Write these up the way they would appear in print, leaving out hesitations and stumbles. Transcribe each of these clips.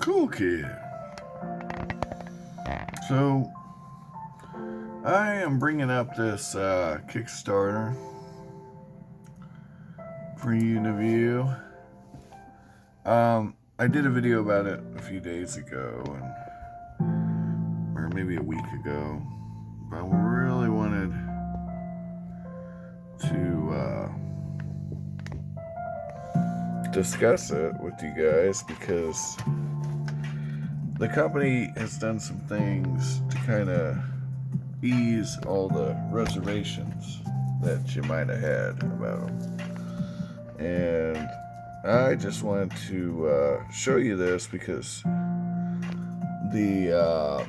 Cool kid. So, I am bringing up this Kickstarter for you to view. I did a video about it a few days ago, or maybe a week ago, but I really wanted to discuss it with you guys because the company has done some things to kind of ease all the reservations that you might have had about them. And I just wanted to show you this because the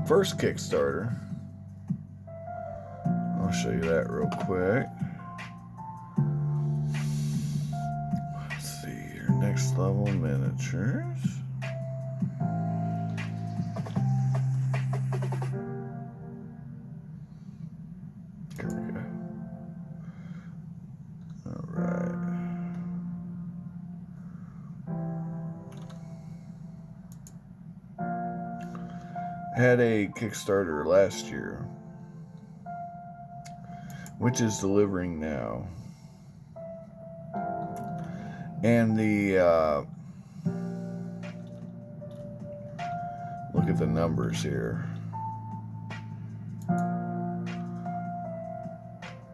first Kickstarter, I'll show you that real quick. Let's see here, Next Level Miniatures. Here we go. All right. Had a Kickstarter last year, which is delivering now. And the look at the numbers here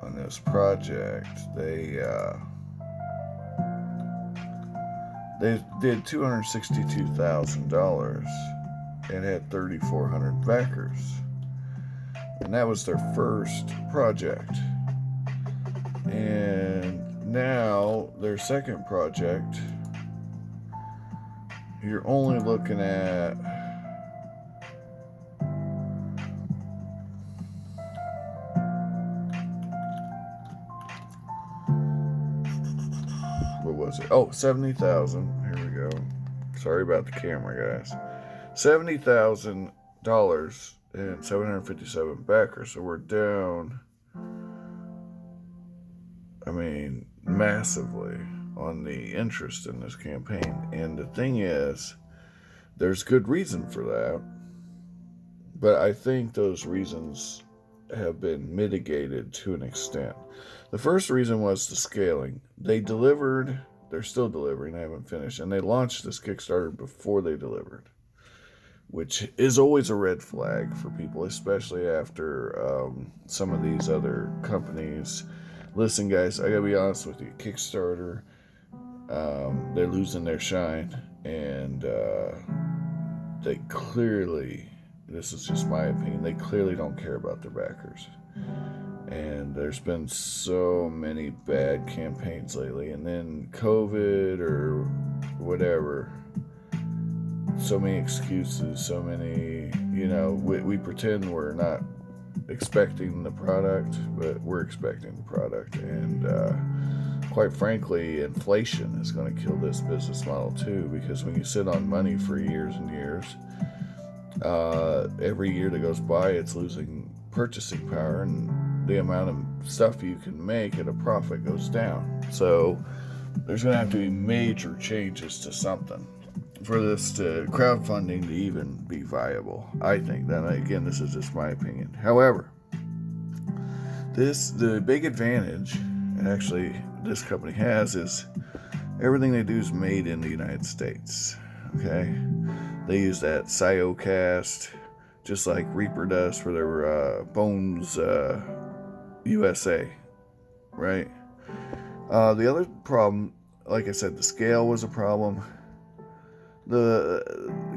on this project. They did $262,000 and had 3,400 backers, and that was their first project. And now their second project, you're only looking at what was it? Oh, 70,000. Here we go. Sorry about the camera, guys. $70,000 and 757 backers. So we're down, massively on the interest in this campaign. And the thing is, there's good reason for that. But I think those reasons have been mitigated to an extent. The first reason was the scaling. They delivered, they're still delivering, I haven't finished, and they launched this Kickstarter before they delivered, which is always a red flag for people, especially after some of these other companies. Listen, guys, I gotta be honest with you. Kickstarter, they're losing their shine, and they clearly, this is just my opinion, they clearly don't care about their backers. And there's been so many bad campaigns lately, and then COVID or whatever. So many excuses, so many, we pretend we're not expecting the product, but we're expecting the product. And quite frankly, inflation is going to kill this business model too, because when you sit on money for years and years, every year that goes by, it's losing purchasing power, and the amount of stuff you can make at a profit goes down. So there's going to have to be major changes to something for this to crowdfunding to even be viable. I think that, again, this is just my opinion. However, the big advantage actually this company has is everything they do is made in the United States. Okay, they use that Cyocast, just like Reaper does for their Bones USA, right? The other problem, like I said, the scale was a problem. The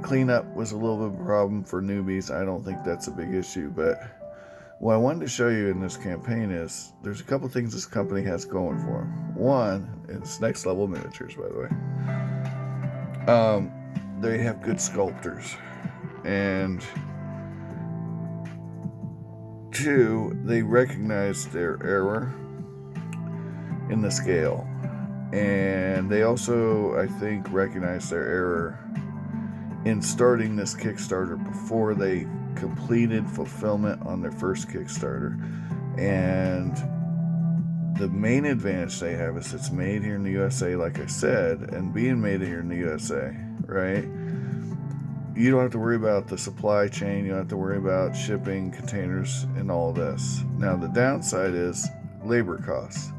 cleanup was a little bit of a problem for newbies. I don't think that's a big issue, but what I wanted to show you in this campaign is there's a couple things this company has going for them. One, it's Next Level Miniatures, by the way. They have good sculptors. And two, they recognize their error in the scale. And they also, I think, recognize their error in starting this Kickstarter before they completed fulfillment on their first Kickstarter. And the main advantage they have is it's made here in the USA, like I said, and being made here in the USA, right? you don't have to worry about the supply chain. You don't have to worry about shipping, containers, and all of this. Now, the downside is labor costs.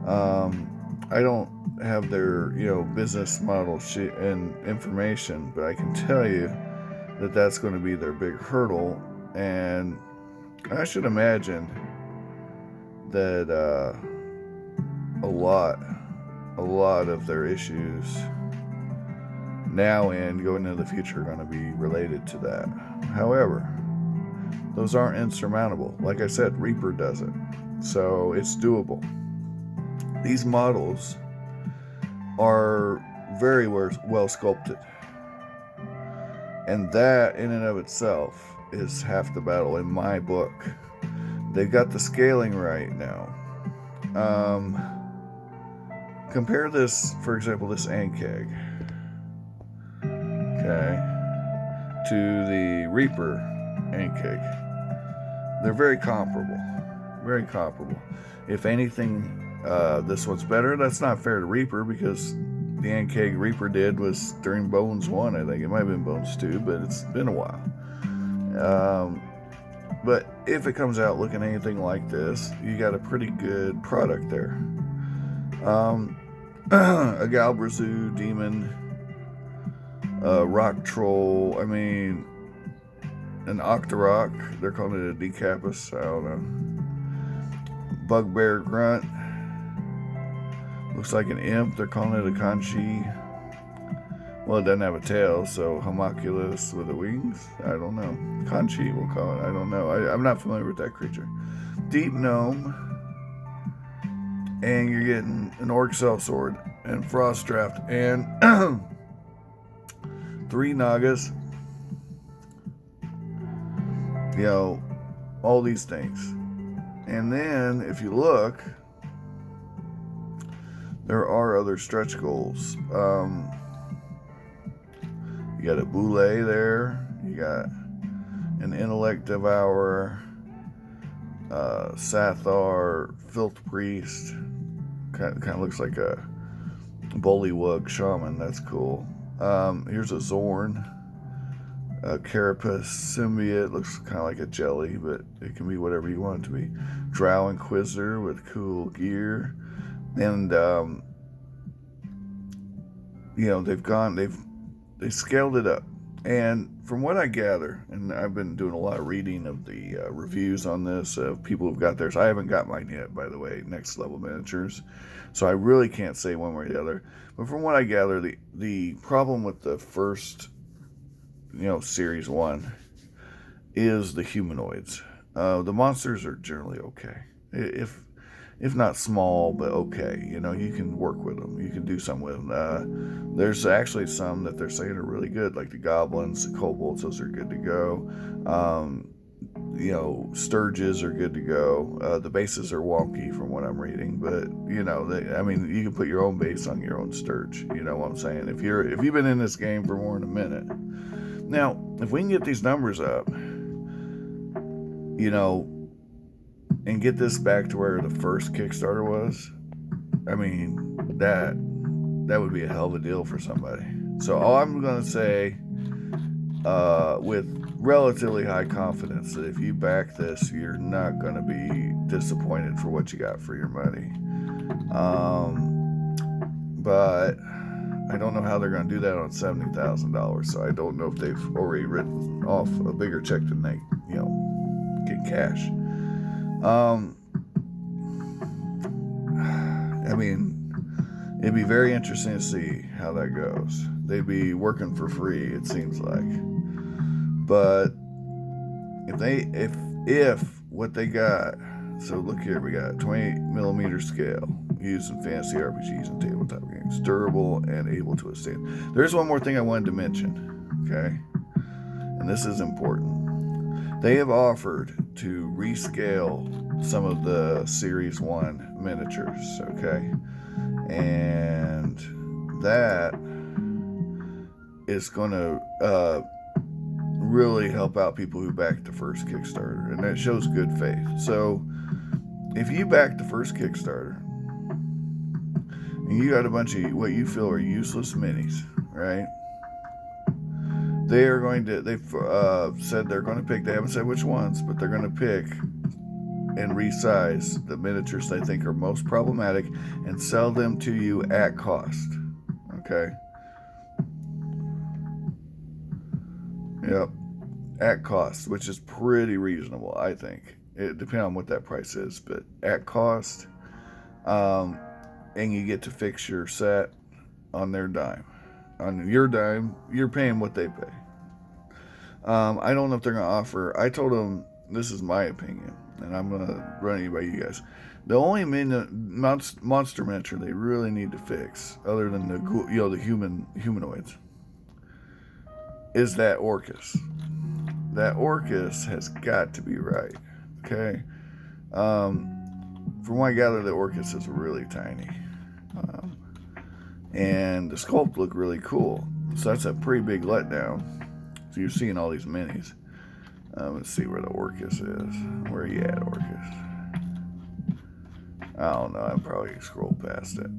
I don't have their, business model sheet and information, but I can tell you that that's going to be their big hurdle. And I should imagine that a lot of their issues now and going into the future are going to be related to that. However, those aren't insurmountable. Like I said, Reaper does it, so it's doable. These models are very well sculpted, and that in and of itself is half the battle in my book. They've got the scaling right now. Compare this, for example, this Ankeg, okay, to the Reaper Ankeg. They're very comparable. Very comparable. If anything, this one's better. That's not fair to Reaper, because the Ankeg Reaper did was during Bones 1, I think. It might have been Bones 2, but it's been a while. But if it comes out looking anything like this, you got a pretty good product there. A Galbrazu Demon, Rock Troll, an Octorok, they're calling it a Decapus, I don't know. Bugbear Grunt, looks like an Imp, they're calling it a Kanshi. Well, it doesn't have a tail, so homunculus with the wings? I don't know. Kanshi, we'll call it. I don't know. I'm not familiar with that creature. Deep Gnome. And you're getting an Orc Sellsword and Frost Draft and 3 Nagas. All these things. And then, if you look, there are other stretch goals. You got a Boule there. You got an Intellect Devourer, Sathar, Filth Priest. Kind of looks like a Bullywug Shaman. That's cool. Here's a Zorn. A Carapace Symbiote. Looks kind of like a jelly, but it can be whatever you want it to be. Drow Inquisitor with cool gear. And, they scaled it up. And from what I gather, and I've been doing a lot of reading of the reviews on this, of people who've got theirs. I haven't got mine yet, by the way, Next Level Miniatures. So I really can't say one way or the other. But from what I gather, the problem with the first, Series 1 is the humanoids. The monsters are generally okay. If not small, but okay. You can work with them. You can do something with them. There's actually some that they're saying are really good, like the goblins, the kobolds, those are good to go. Sturges are good to go. The bases are wonky from what I'm reading, but, you can put your own base on your own Sturge. You know what I'm saying? If you've been in this game for more than a minute. Now, if we can get these numbers up, and get this back to where the first Kickstarter was, that would be a hell of a deal for somebody. So all I'm going to say, with relatively high confidence, that if you back this, you're not going to be disappointed for what you got for your money. But I don't know how they're going to do that on $70,000. So I don't know if they've already written off a bigger check than they, get cash. It'd be very interesting to see how that goes. They'd be working for free, it seems like. But if what they got, so look here, we got 20mm scale, used in fantasy RPGs and tabletop games, durable and able to withstand. There's one more thing I wanted to mention, okay? And this is important. They have offered to rescale some of the Series 1 miniatures, okay? And that is going to really help out people who backed the first Kickstarter, and that shows good faith. So if you backed the first Kickstarter and you got a bunch of what you feel are useless minis, right? they've said they're going to pick, they haven't said which ones, but they're going to pick and resize the miniatures they think are most problematic and sell them to you at cost. Okay? Yep. At cost, which is pretty reasonable, I think. It depends on what that price is, but at cost, and you get to fix your set on their dime. On your dime, you're paying what they pay. I don't know if they're going to offer. I told them, this is my opinion, and I'm going to run it by you guys. The only monster miniature they really need to fix, other than the humanoids, is that Orcus. That Orcus has got to be right. Okay. From what I gather, the Orcus is really tiny. And the sculpt looked really cool. So that's a pretty big letdown. So you're seeing all these minis. Let's see where the Orcus is. Where are you at, Orcus? I don't know. I'll probably scroll past it.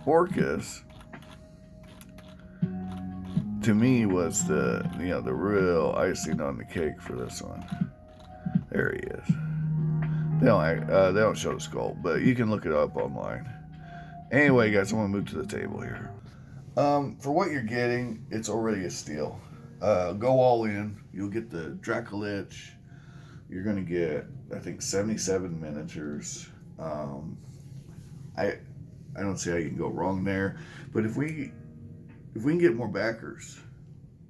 Orcus, to me, was the real icing on the cake for this one. There he is. They don't show the sculpt, but you can look it up online. Anyway, guys, I'm gonna move to the table here. For what you're getting, it's already a steal. Go all in. You'll get the Dracolich. You're gonna get, I think, 77 miniatures. I don't see how you can go wrong there. But if we can get more backers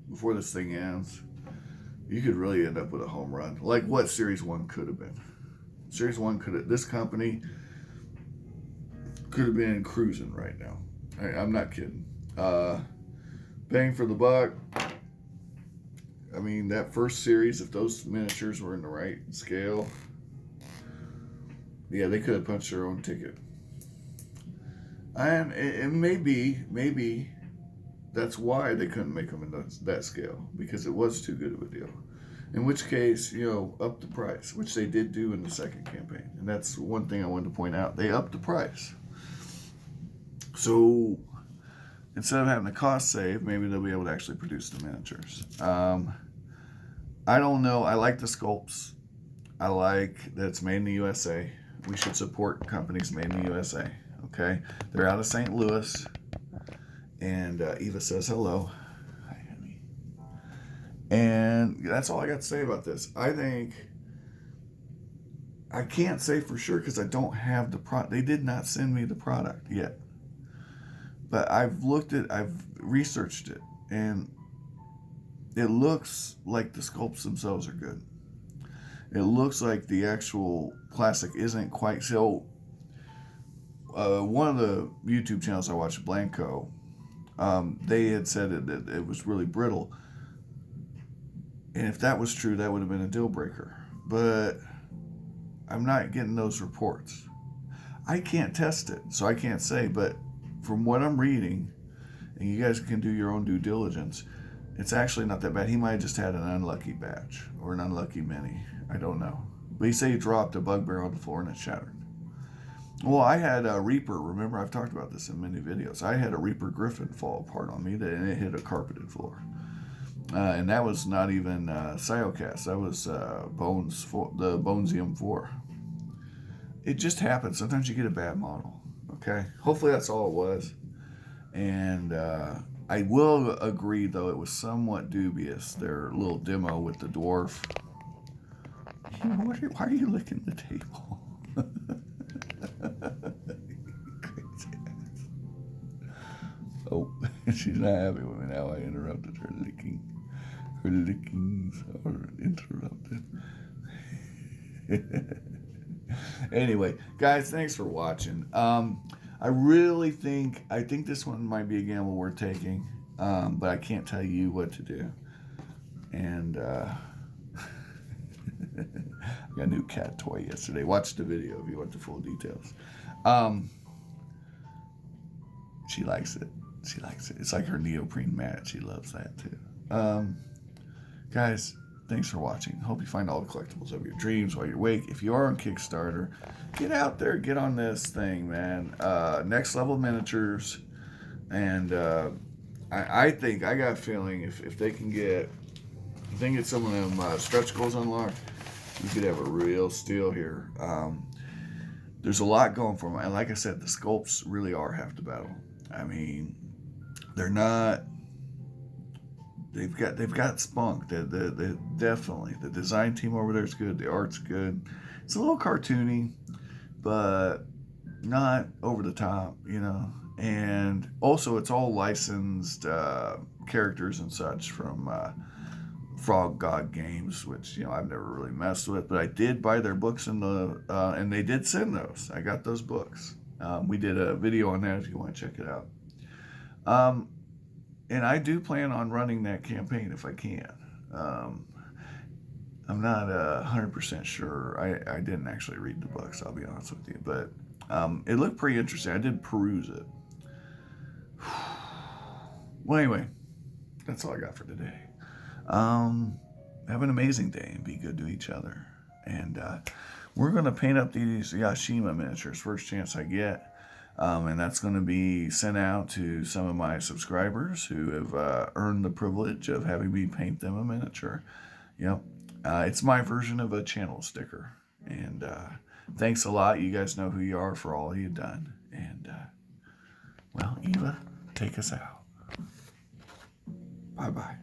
before this thing ends, you could really end up with a home run, like what Series 1 could have been. Series 1 this company could have been cruising right now. I'm not kidding. Bang for the buck. I mean, that first series, if those miniatures were in the right scale, yeah, they could have punched their own ticket. And it maybe that's why they couldn't make them in that scale, because it was too good of a deal. In which case, up the price, which they did do in the second campaign. And that's one thing I wanted to point out. They upped the price. So instead of having the cost save, maybe they'll be able to actually produce the miniatures. I don't know. I like the sculpts. I like that it's made in the USA. We should support companies made in the USA. Okay? They're out of St. Louis. And Eva says hello. Hi, honey. And that's all I got to say about this. I can't say for sure because I don't have the product. They did not send me the product yet. But I've researched it, and it looks like the sculpts themselves are good. It looks like the actual plastic isn't quite so. One of the YouTube channels I watched, Blanco, they had said that it was really brittle. And if that was true, that would have been a deal breaker. But I'm not getting those reports. I can't test it, so I can't say, but from what I'm reading, and you guys can do your own due diligence, it's actually not that bad. He might have just had an unlucky batch or an unlucky mini. I don't know. But he said he dropped a bugbear on the floor and it shattered. Well, I had a Reaper. Remember, I've talked about this in many videos. I had a Reaper Griffin fall apart on me, and it hit a carpeted floor. And that was not even Cyocast. That was the Bonesium 4. It just happens. Sometimes you get a bad model. Okay? Hopefully that's all it was. And I will agree, though, it was somewhat dubious, their little demo with the dwarf. Why are you licking the table? Crazy ass. Oh, she's not happy with me now. I interrupted her licking. Her lickings are interrupted. Anyway, guys, thanks for watching. I think this one might be a gamble worth taking, but I can't tell you what to do. And I got a new cat toy yesterday. Watch the video if you want the full details. She likes it. She likes it. It's like her neoprene mat. She loves that too. Guys, thanks for watching. Hope you find all the collectibles of your dreams while you're awake. If you are on Kickstarter, get out there, get on this thing, man. Next Level Miniatures, and I think I got a feeling if they can get some of them stretch goals unlocked, you could have a real steal here. There's a lot going for them, and like I said, the sculpts really are half the battle. I mean, they're not. They've got spunk. They definitely the design team over there is good. The art's good. It's a little cartoony, but not over the top, And also, it's all licensed characters and such from Frog God Games, which I've never really messed with, but I did buy their books and they did send those. I got those books. We did a video on that if you want to check it out. And I do plan on running that campaign if I can. I'm not 100% sure. I didn't actually read the books, I'll be honest with you, but it looked pretty interesting. I did peruse it. Well, anyway, that's all I got for today. Have an amazing day and be good to each other. And we're going to paint up these Yashima miniatures first chance I get. And that's going to be sent out to some of my subscribers who have earned the privilege of having me paint them a miniature. Yep. It's my version of a channel sticker. And thanks a lot. You guys know who you are for all you've done. And, well, Eva, take us out. Bye-bye.